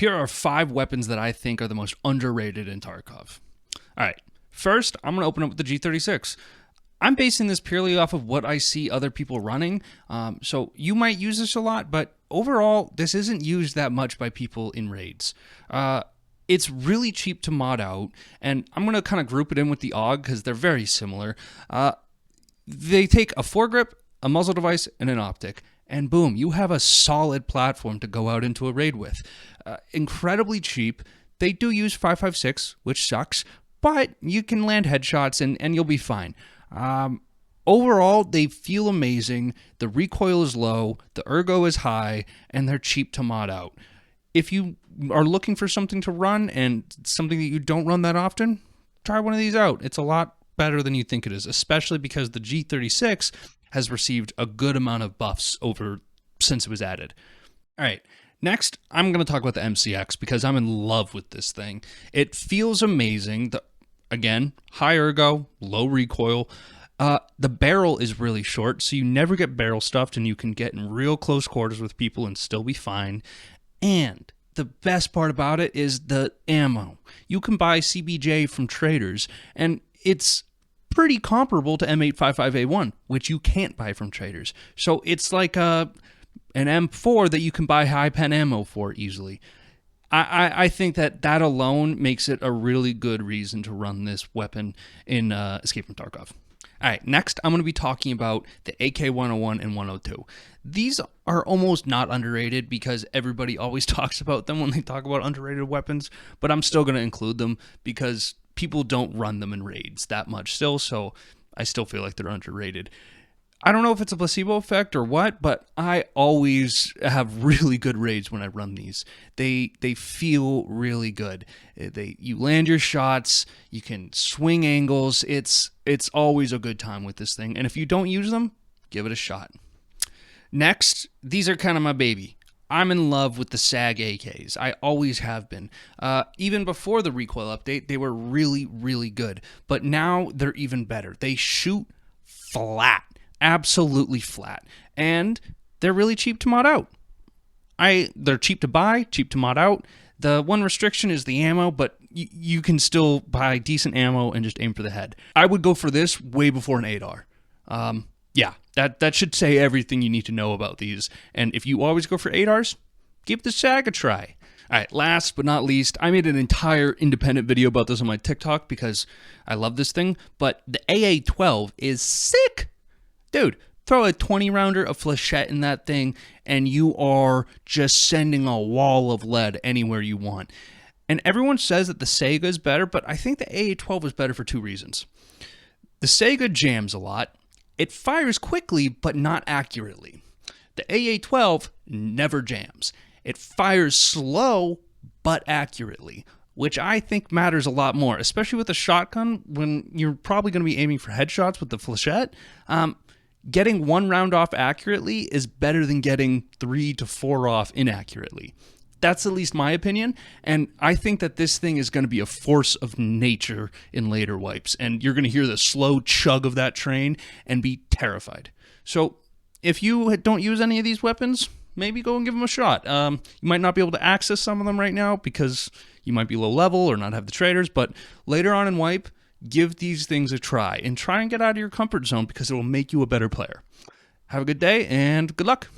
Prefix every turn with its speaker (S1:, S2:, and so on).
S1: Here are 5 weapons that I think are the most underrated in Tarkov. All right, first, I'm going to open up with the G36. I'm basing this purely off of what I see other people running, so you might use this a lot, but overall, this isn't used that much by people in raids. It's really cheap to mod out, and I'm going to kind of group it in with the AUG because they're very similar. They take a foregrip, a muzzle device, and an optic, and boom, you have a solid platform to go out into a raid with. Incredibly cheap. They do use 5.56, which sucks, but you can land headshots and you'll be fine. Overall, they feel amazing. The recoil is low, the ergo is high, and they're cheap to mod out. If you are looking for something to run and something that you don't run that often, try one of these out. It's a lot better than you think it is, especially because the G36 has received a good amount of buffs since it was added. All right, next, I'm going to talk about the MCX because I'm in love with this thing. It feels amazing. Again, high ergo, low recoil. The barrel is really short, so you never get barrel stuffed, and you can get in real close quarters with people and still be fine. And the best part about it is the ammo. You can buy CBJ from traders, and it's pretty comparable to M855A1, which you can't buy from traders. So it's like an M4 that you can buy high pen ammo for easily. I think that alone makes it a really good reason to run this weapon in Escape from Tarkov. All right, next I'm going to be talking about the AK-101 and 102. These are almost not underrated because everybody always talks about them when they talk about underrated weapons, but I'm still going to include them because people don't run them in raids that much still, so I still feel like they're underrated. I don't know if it's a placebo effect or what, but I always have really good raids when I run these. They feel really good. You land your shots, you can swing angles. It's always a good time with this thing. And if you don't use them, give it a shot. Next, these are kind of my baby. I'm in love with the SAG AKs. I always have been. Even before the recoil update, they were really, really good. But now they're even better. They shoot flat. Absolutely flat, and they're really cheap to mod out. They're cheap to buy, cheap to mod out. The one restriction is the ammo, but you can still buy decent ammo and just aim for the head. I would go for this way before an 8R. Yeah, that should say everything you need to know about these. And if you always go for 8Rs, give the SAG a try. All right, last but not least, I made an entire independent video about this on my TikTok because I love this thing, but the AA-12 is sick. Dude, throw a 20-rounder of flechette in that thing, and you are just sending a wall of lead anywhere you want. And everyone says that the Sega is better, but I think the AA-12 is better for 2 reasons. The Sega jams a lot. It fires quickly, but not accurately. The AA-12 never jams. It fires slow, but accurately, which I think matters a lot more, especially with a shotgun when you're probably going to be aiming for headshots with the flechette. Getting 1 round off accurately is better than getting 3 to 4 off inaccurately. That's at least my opinion, and I think that this thing is going to be a force of nature in later wipes, and you're going to hear the slow chug of that train and be terrified. So if you don't use any of these weapons, maybe go and give them a shot. You might not be able to access some of them right now because you might be low level or not have the traders, but later on in wipe, give these things a try and try and get out of your comfort zone because it will make you a better player. Have a good day and good luck.